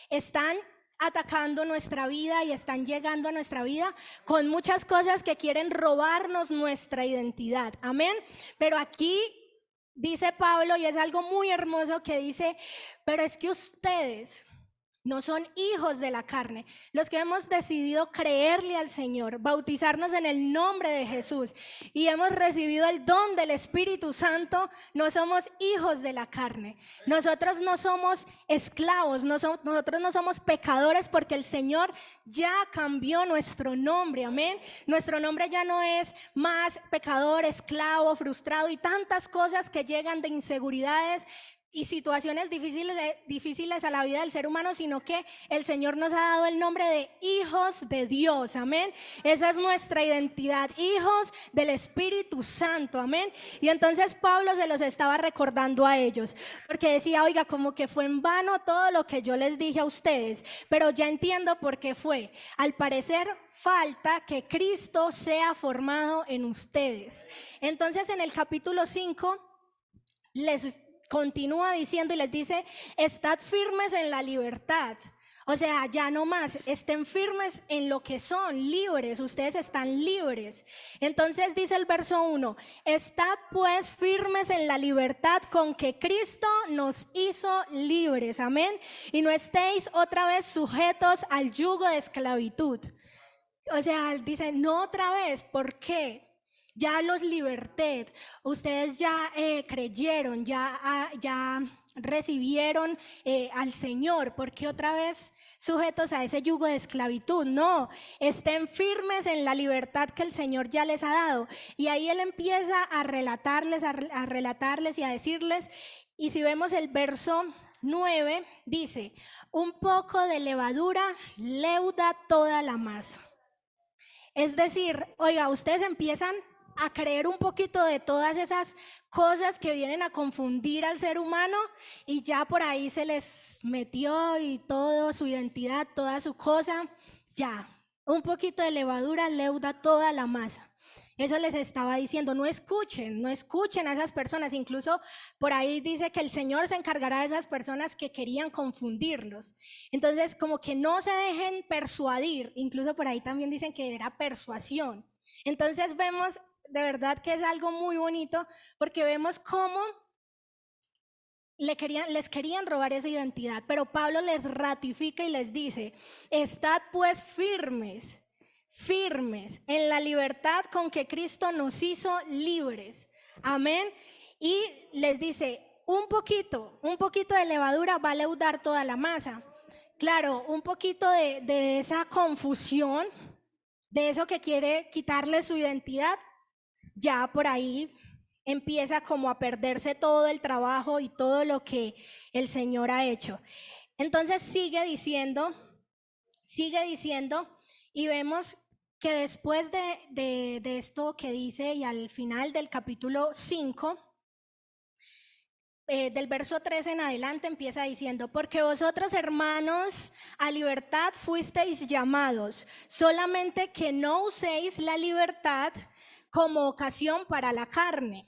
están atacando nuestra vida y están llegando a nuestra vida con muchas cosas que quieren robarnos nuestra identidad, amén. Pero aquí dice Pablo, y es algo muy hermoso que dice, pero es que ustedes no son hijos de la carne, los que hemos decidido creerle al Señor, bautizarnos en el nombre de Jesús y hemos recibido el don del Espíritu Santo, no somos hijos de la carne, nosotros no somos esclavos, nosotros no somos pecadores, porque el Señor ya cambió nuestro nombre, amén. Nuestro nombre ya no es más pecador, esclavo, frustrado y tantas cosas que llegan de inseguridades y situaciones difíciles a la vida del ser humano, sino que el Señor nos ha dado el nombre de hijos de Dios, amén. Esa es nuestra identidad, hijos del Espíritu Santo, amén. Y entonces Pablo se los estaba recordando a ellos, porque decía, oiga, como que fue en vano todo lo que yo les dije a ustedes, pero ya entiendo por qué fue. Al parecer falta que Cristo sea formado en ustedes. Entonces en el capítulo 5 les continúa diciendo y les dice, estad firmes en la libertad. O sea, ya no más, estén firmes en lo que son, libres, ustedes están libres. Entonces dice el verso 1, estad pues firmes en la libertad con que Cristo nos hizo libres, amén. Y no estéis otra vez sujetos al yugo de esclavitud. O sea, dice, no otra vez, ¿por qué? Ya los liberté, ustedes ya creyeron, ya recibieron al Señor, ¿por qué otra vez sujetos a ese yugo de esclavitud? No, estén firmes en la libertad que el Señor ya les ha dado. Y ahí Él empieza a relatarles y a decirles, y si vemos el verso 9, dice, un poco de levadura leuda toda la masa. Es decir, oiga, ustedes empiezan a creer un poquito de todas esas cosas que vienen a confundir al ser humano y ya por ahí se les metió y toda su identidad, toda su cosa, ya, un poquito de levadura leuda toda la masa. Eso les estaba diciendo, no escuchen a esas personas. Incluso por ahí dice que el Señor se encargará de esas personas que querían confundirlos. Entonces, como que no se dejen persuadir. Incluso por ahí también dicen que era persuasión. Entonces vemos de verdad que es algo muy bonito, porque vemos cómo les querían robar esa identidad, pero Pablo les ratifica y les dice: estad pues firmes, firmes en la libertad con que Cristo nos hizo libres. Amén. Y les dice: un poquito de levadura va a leudar toda la masa. Claro, un poquito de esa confusión, de eso que quiere quitarle su identidad, ya por ahí empieza como a perderse todo el trabajo y todo lo que el Señor ha hecho. Entonces sigue diciendo, y vemos que después de esto que dice, y al final del capítulo 5, del verso 13 en adelante, empieza diciendo: porque vosotros, hermanos, a libertad fuisteis llamados, solamente que no uséis la libertad como ocasión para la carne,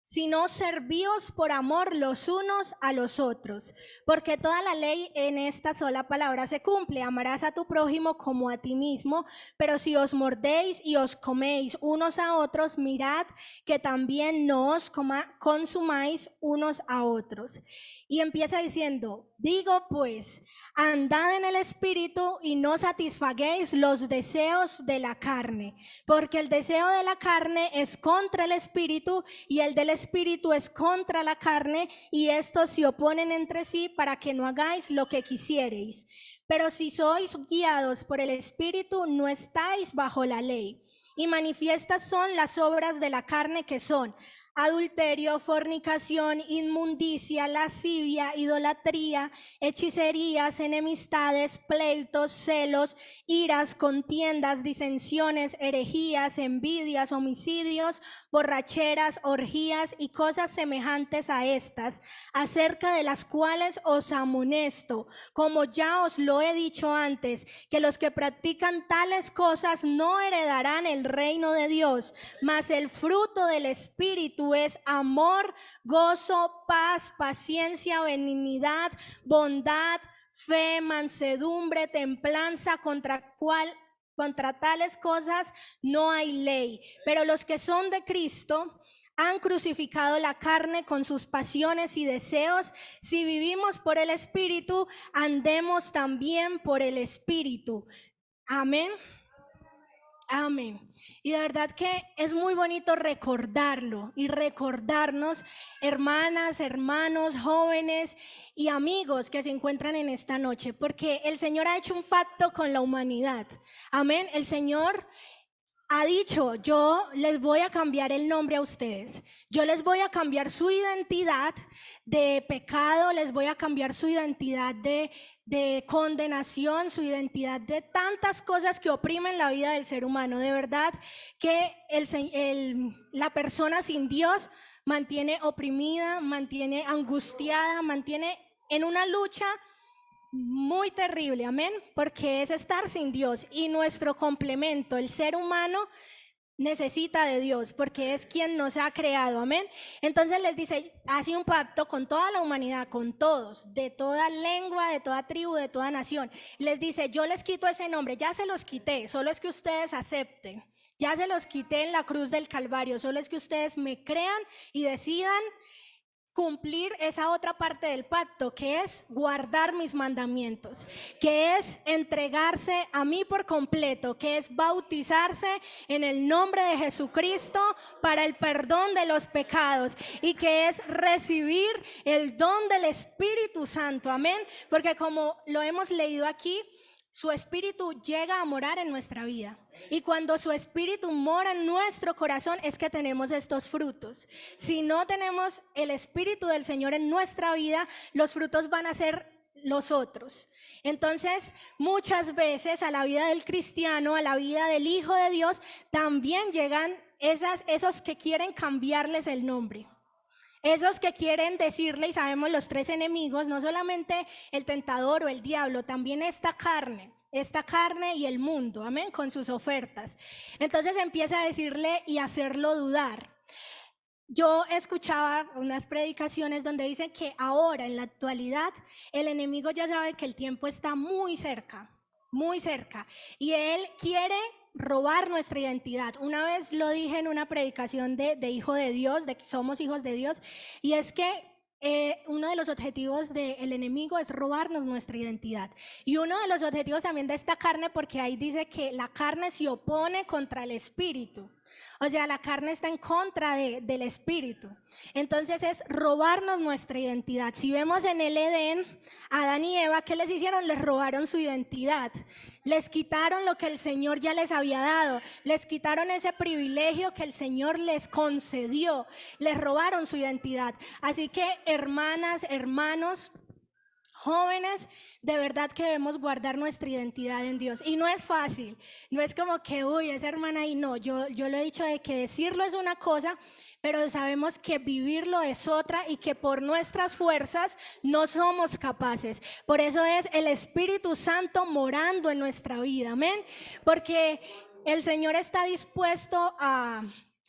sino servíos por amor los unos a los otros, porque toda la ley en esta sola palabra se cumple: amarás a tu prójimo como a ti mismo. Pero si os mordéis y os coméis unos a otros, mirad que también no os consumáis unos a otros. Y empieza diciendo: digo pues, andad en el Espíritu y no satisfaguéis los deseos de la carne, porque el deseo de la carne es contra el Espíritu y el del Espíritu es contra la carne, y estos se oponen entre sí para que no hagáis lo que quisiereis. Pero si sois guiados por el Espíritu, no estáis bajo la ley. Y manifiestas son las obras de la carne, que son adulterio, fornicación, inmundicia, lascivia, idolatría, hechicerías, enemistades, pleitos, celos, iras, contiendas, disensiones, herejías, envidias, homicidios, borracheras, orgías y cosas semejantes a estas, acerca de las cuales os amonesto, como ya os lo he dicho antes, que los que practican tales cosas no heredarán el reino de Dios. Mas el fruto del Espíritu es amor, gozo, paz, paciencia, benignidad, bondad, fe, mansedumbre, templanza. Contra tales cosas no hay ley. Pero los que son de Cristo han crucificado la carne con sus pasiones y deseos. Si vivimos por el Espíritu, andemos también por el Espíritu. Amén. Amén. Y de verdad que es muy bonito recordarlo y recordarnos, hermanas, hermanos, jóvenes y amigos que se encuentran en esta noche, porque el Señor ha hecho un pacto con la humanidad. Amén. El Señor ha dicho: yo les voy a cambiar el nombre a ustedes, yo les voy a cambiar su identidad de pecado, les voy a cambiar su identidad de condenación, su identidad de tantas cosas que oprimen la vida del ser humano. De verdad que la persona sin Dios mantiene oprimida, mantiene angustiada, mantiene en una lucha muy terrible, amén, porque es estar sin Dios, y nuestro complemento, el ser humano, necesita de Dios porque es quien nos ha creado, amén. Entonces les dice: hace un pacto con toda la humanidad, con todos, de toda lengua, de toda tribu, de toda nación. Les dice: yo les quito ese nombre, ya se los quité, solo es que ustedes acepten. Ya se los quité en la cruz del Calvario, solo es que ustedes me crean y decidan cumplir esa otra parte del pacto, que es guardar mis mandamientos, que es entregarse a mí por completo, que es bautizarse en el nombre de Jesucristo para el perdón de los pecados, y que es recibir el don del Espíritu Santo, amén, porque como lo hemos leído aquí, su Espíritu llega a morar en nuestra vida. Y cuando su Espíritu mora en nuestro corazón es que tenemos estos frutos. Si no tenemos el Espíritu del Señor en nuestra vida, los frutos van a ser los otros. Entonces, muchas veces a la vida del cristiano, a la vida del Hijo de Dios, también llegan esos que quieren cambiarles el nombre. Esos que quieren decirle, y sabemos los tres enemigos, no solamente el tentador o el diablo, también esta carne y el mundo, amén, con sus ofertas. Entonces empieza a decirle y hacerlo dudar. Yo escuchaba unas predicaciones donde dicen que ahora, en la actualidad, el enemigo ya sabe que el tiempo está muy cerca, y él quiere robar nuestra identidad. Una vez lo dije en una predicación de Hijo de Dios, de que somos hijos de Dios, y es que uno de los objetivos del enemigo es robarnos nuestra identidad. Y uno de los objetivos también de esta carne, porque ahí dice que la carne se opone contra el espíritu. O sea, la carne está en contra del espíritu. Entonces es robarnos nuestra identidad. Si vemos en el Edén, Adán y Eva, ¿qué les hicieron? Les robaron su identidad. Les quitaron lo que el Señor ya les había dado. Les quitaron ese privilegio que el Señor les concedió. Les robaron su identidad. Así que, hermanas, hermanos, jóvenes, de verdad que debemos guardar nuestra identidad en Dios. Y no es fácil, no es como que, uy, esa hermana ahí, no, yo lo he dicho de que decirlo es una cosa, pero sabemos que vivirlo es otra y que por nuestras fuerzas no somos capaces. Por eso es el Espíritu Santo morando en nuestra vida, amén, porque el Señor está dispuesto a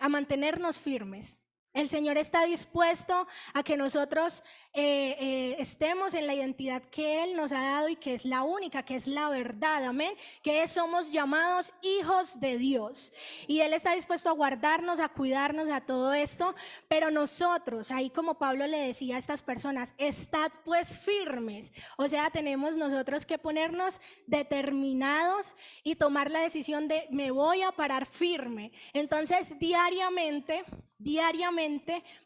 mantenernos firmes. El Señor está dispuesto a que nosotros estemos en la identidad que Él nos ha dado y que es la única, que es la verdad, amén, que somos llamados hijos de Dios. Y Él está dispuesto a guardarnos, a cuidarnos, a todo esto, pero nosotros, ahí como Pablo le decía a estas personas, estad pues firmes. O sea, tenemos nosotros que ponernos determinados y tomar la decisión de me voy a parar firme. Entonces, diariamente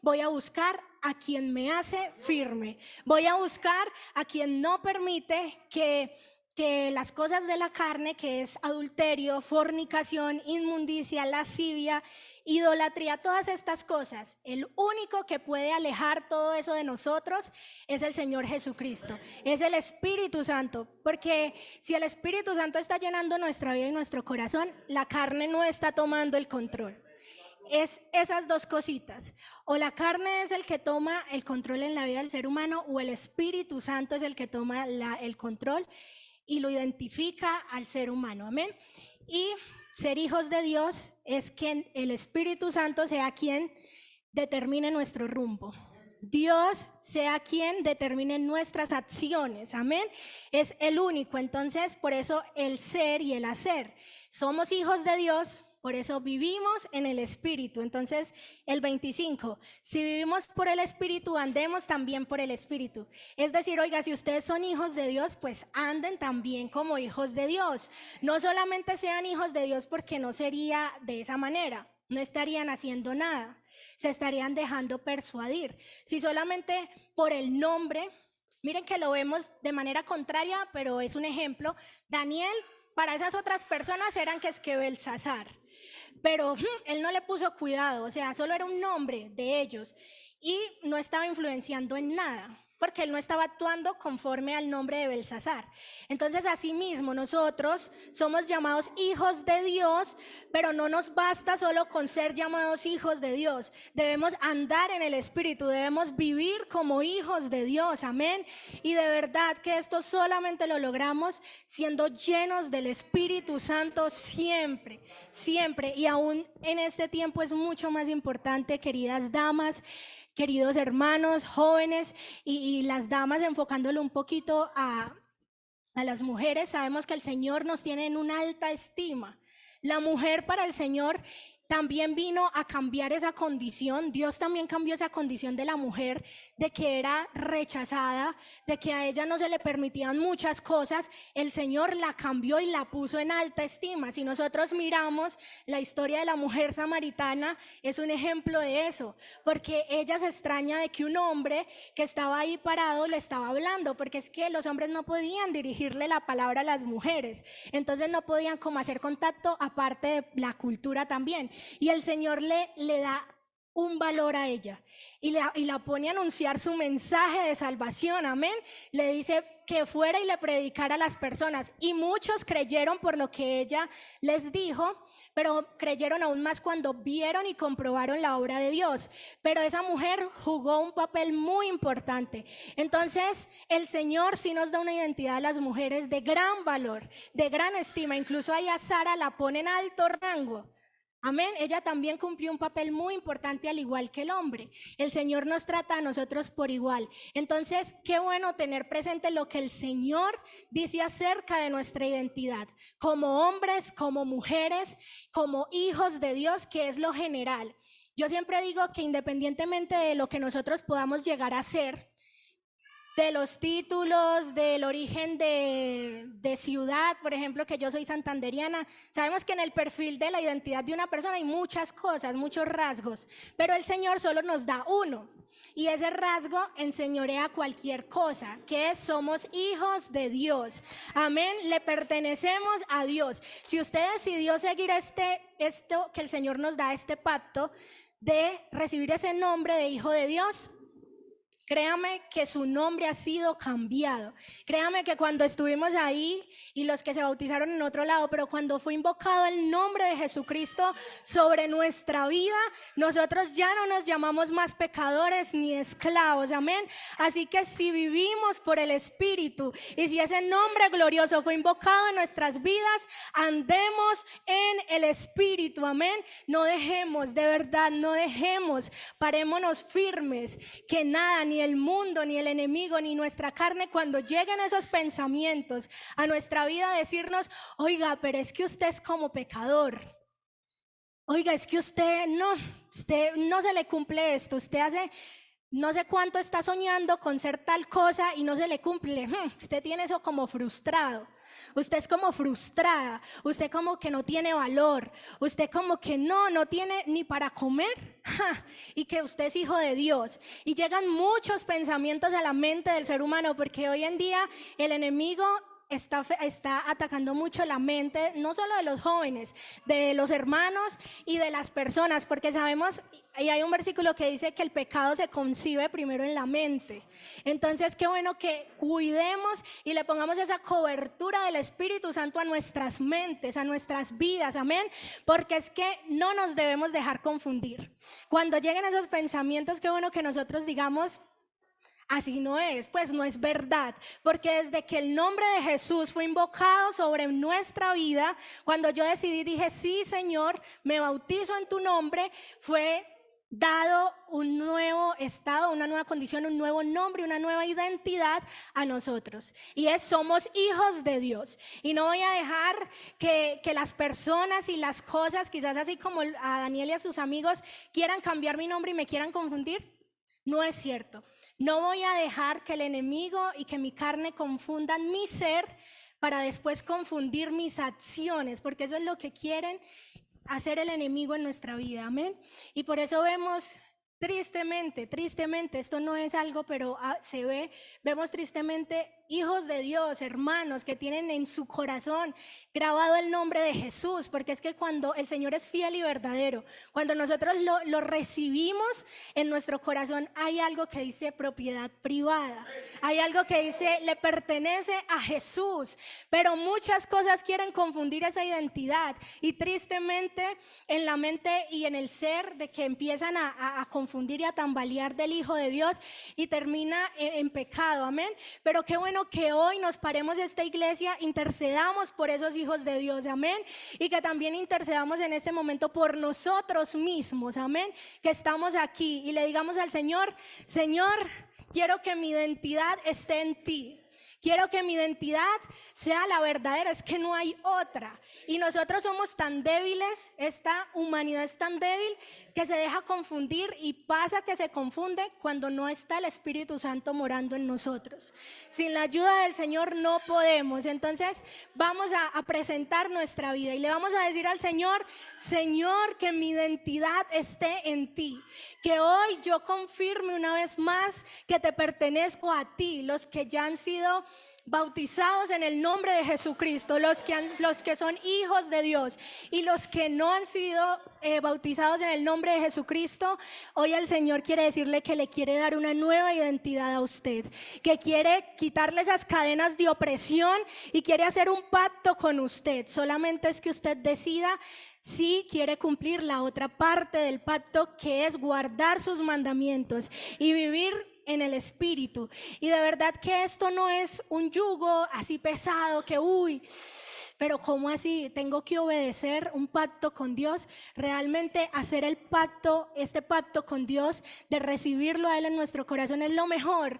voy a buscar a quien me hace firme. Voy a buscar a quien no permite que las cosas de la carne, que es adulterio, fornicación, inmundicia, lascivia, idolatría, todas estas cosas, el único que puede alejar todo eso de nosotros es el Señor Jesucristo, es el Espíritu Santo, porque si el Espíritu Santo está llenando nuestra vida y nuestro corazón, la carne no está tomando el control. Es esas dos cositas, o la carne es el que toma el control en la vida del ser humano, o el Espíritu Santo es el que toma el control y lo identifica al ser humano, amén. Y ser hijos de Dios es que el Espíritu Santo sea quien determine nuestro rumbo. Dios sea quien determine nuestras acciones, amén. Es el único, entonces por eso el ser y el hacer. Somos hijos de Dios. Por eso vivimos en el Espíritu. Entonces, el 25, si vivimos por el Espíritu, andemos también por el Espíritu. Es decir, oiga, si ustedes son hijos de Dios, pues anden también como hijos de Dios. No solamente sean hijos de Dios porque no sería de esa manera, no estarían haciendo nada, se estarían dejando persuadir. Si solamente por el nombre, miren que lo vemos de manera contraria, pero es un ejemplo. Daniel, para esas otras personas eran que es que Belsasar. Pero él no le puso cuidado, o sea, solo era un nombre de ellos y no estaba influenciando en nada, porque él no estaba actuando conforme al nombre de Belsasar. Entonces, asimismo, nosotros somos llamados hijos de Dios, pero no nos basta solo con ser llamados hijos de Dios. Debemos andar en el Espíritu, debemos vivir como hijos de Dios, amén. Y de verdad que esto solamente lo logramos siendo llenos del Espíritu Santo siempre, siempre. Y aún en este tiempo es mucho más importante, queridas damas, queridos hermanos, jóvenes y las damas, enfocándolo un poquito a las mujeres, sabemos que el Señor nos tiene en una alta estima. La mujer para el Señor también vino a cambiar esa condición. Dios también cambió esa condición de la mujer, de que era rechazada, de que a ella no se le permitían muchas cosas. El Señor la cambió y la puso en alta estima. Si nosotros miramos la historia de la mujer samaritana, es un ejemplo de eso, porque ella se extraña de que un hombre que estaba ahí parado le estaba hablando, porque es que los hombres no podían dirigirle la palabra a las mujeres, entonces no podían como hacer contacto, aparte de la cultura también. Y el Señor le da un valor a ella y la pone a anunciar su mensaje de salvación, amén. Le dice que fuera y le predicara a las personas, y muchos creyeron por lo que ella les dijo, pero creyeron aún más cuando vieron y comprobaron la obra de Dios. Pero esa mujer jugó un papel muy importante. Entonces, el Señor sí nos da una identidad a las mujeres de gran valor, de gran estima. Incluso ahí a Sara la pone en alto rango. Amén, ella también cumplió un papel muy importante al igual que el hombre. El Señor nos trata a nosotros por igual. Entonces, qué bueno tener presente lo que el Señor dice acerca de nuestra identidad, como hombres, como mujeres, como hijos de Dios, que es lo general. Yo siempre digo que independientemente de lo que nosotros podamos llegar a ser, de los títulos, del origen de ciudad, por ejemplo, que yo soy santanderiana, sabemos que en el perfil de la identidad de una persona hay muchas cosas, muchos rasgos, pero el Señor solo nos da uno. Y ese rasgo enseñorea cualquier cosa, que somos hijos de Dios. Amén, le pertenecemos a Dios. Si usted decidió seguir esto que el Señor nos da, este pacto de recibir ese nombre de hijo de Dios, créame que su nombre ha sido cambiado. Créame que cuando estuvimos ahí y los que se bautizaron en otro lado, pero cuando fue invocado el nombre de Jesucristo sobre nuestra vida, nosotros ya no nos llamamos más pecadores ni esclavos, amén. Así que si vivimos por el Espíritu y si ese nombre glorioso fue invocado en nuestras vidas, andemos en el Espíritu, amén. No dejemos, de verdad, no dejemos, parémonos firmes, que nada, ni el mundo, ni el enemigo, ni nuestra carne, cuando lleguen esos pensamientos a nuestra vida, decirnos, oiga, pero es que usted es como pecador, oiga, es que usted no se le cumple esto, usted hace no sé cuánto está soñando con ser tal cosa y no se le cumple, usted tiene eso como frustrado. Usted es como frustrada, usted como que no tiene valor, usted como que no tiene ni para comer, y que usted es hijo de Dios. Y llegan muchos pensamientos a la mente del ser humano, porque hoy en día el enemigo está atacando mucho la mente, no solo de los jóvenes, de los hermanos y de las personas, porque sabemos, y hay un versículo que dice que el pecado se concibe primero en la mente. Entonces, qué bueno que cuidemos y le pongamos esa cobertura del Espíritu Santo a nuestras mentes, a nuestras vidas, amén, porque es que no nos debemos dejar confundir. Cuando lleguen esos pensamientos, qué bueno que nosotros digamos, así no es, pues no es verdad, porque desde que el nombre de Jesús fue invocado sobre nuestra vida, cuando yo decidí, dije, sí, Señor, me bautizo en tu nombre, fue dado un nuevo estado, una nueva condición, un nuevo nombre, una nueva identidad a nosotros, y somos hijos de Dios. Y no voy a dejar que las personas y las cosas, quizás así como a Daniel y a sus amigos, quieran cambiar mi nombre y me quieran confundir. No es cierto. No voy a dejar que el enemigo y que mi carne confundan mi ser para después confundir mis acciones, porque eso es lo que quieren hacer el enemigo en nuestra vida, amén. Y por eso vemos tristemente, esto no es algo, pero vemos tristemente hijos de Dios, hermanos que tienen en su corazón grabado el nombre de Jesús, porque es que cuando el Señor es fiel y verdadero, cuando nosotros lo recibimos en nuestro corazón, hay algo que dice propiedad privada, hay algo que dice le pertenece a Jesús, pero muchas cosas quieren confundir esa identidad, y tristemente en la mente y en el ser de que empiezan a confundir y a tambalear del Hijo de Dios y termina en pecado, amén. Pero qué bueno que hoy nos paremos esta iglesia, intercedamos por esos hijos de Dios, amén, y que también intercedamos en este momento por nosotros mismos, amén, que estamos aquí y le digamos al Señor, Señor, quiero que mi identidad esté en ti. Quiero que mi identidad sea la verdadera, es que no hay otra. Y nosotros somos tan débiles, esta humanidad es tan débil que se deja confundir, y pasa que se confunde cuando no está el Espíritu Santo morando en nosotros. Sin la ayuda del Señor no podemos. Entonces vamos a presentar nuestra vida y le vamos a decir al Señor, Señor, que mi identidad esté en ti. Que hoy yo confirme una vez más que te pertenezco a ti. Los que ya han sido bautizados en el nombre de Jesucristo, los que son hijos de Dios, y los que no han sido bautizados en el nombre de Jesucristo, hoy el Señor quiere decirle que le quiere dar una nueva identidad a usted, que quiere quitarle esas cadenas de opresión y quiere hacer un pacto con usted. Solamente es que usted decida si quiere cumplir la otra parte del pacto, que es guardar sus mandamientos y vivir en el Espíritu. Y de verdad que esto no es un yugo así pesado que pero ¿cómo así? Tengo que obedecer un pacto con Dios, realmente hacer el pacto, este pacto con Dios, de recibirlo a Él en nuestro corazón, es lo mejor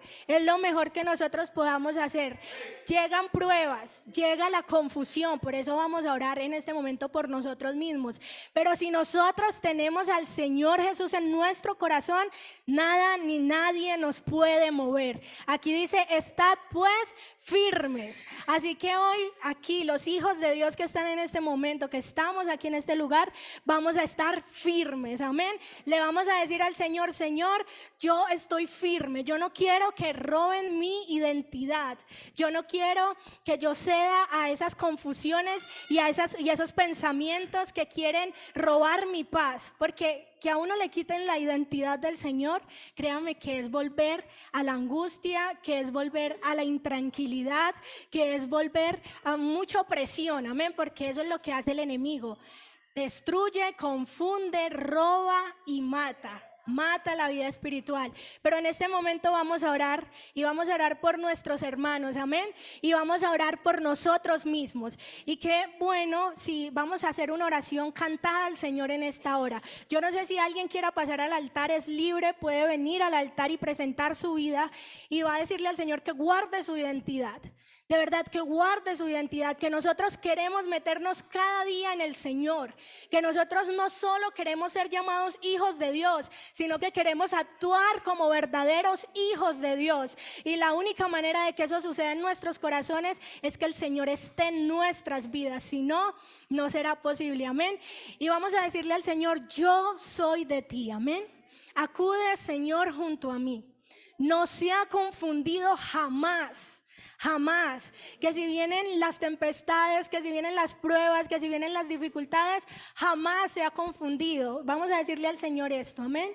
que nosotros podamos hacer. Llegan pruebas, llega la confusión, por eso vamos a orar en este momento por nosotros mismos, pero si nosotros tenemos al Señor Jesús en nuestro corazón, nada ni nadie nos puede mover. Aquí dice, estad pues firmes. Así que hoy aquí los hijos de Dios que están en este momento, que estamos aquí en este lugar, vamos a estar firmes, amén. Le vamos a decir al Señor, Señor, yo estoy firme, yo no quiero que roben mi identidad, yo no quiero que yo ceda a esas confusiones y a esos pensamientos que quieren robar mi paz, porque que a uno le quiten la identidad del Señor, créame que es volver a la angustia, que es volver a la intranquilidad, que es volver a mucha opresión, amén, porque eso es lo que hace el enemigo. Destruye, confunde, roba y mata la vida espiritual. Pero en este momento vamos a orar y vamos a orar por nuestros hermanos, amén, y vamos a orar por nosotros mismos. Y qué bueno si vamos a hacer una oración cantada al Señor en esta hora. Yo no sé si alguien quiera pasar al altar, es libre, puede venir al altar y presentar su vida y va a decirle al Señor que guarde su identidad. De verdad que guarde su identidad, que nosotros queremos meternos cada día en el Señor, que nosotros no solo queremos ser llamados hijos de Dios, sino que queremos actuar como verdaderos hijos de Dios. Y la única manera de que eso suceda en nuestros corazones es que el Señor esté en nuestras vidas, si no, no será posible, amén. Y vamos a decirle al Señor, yo soy de ti, amén. Acude, Señor, junto a mí. No se ha confundido jamás. Jamás, que si vienen las tempestades, que si vienen las pruebas, que si vienen las dificultades, jamás se ha confundido. Vamos a decirle al Señor esto, amén.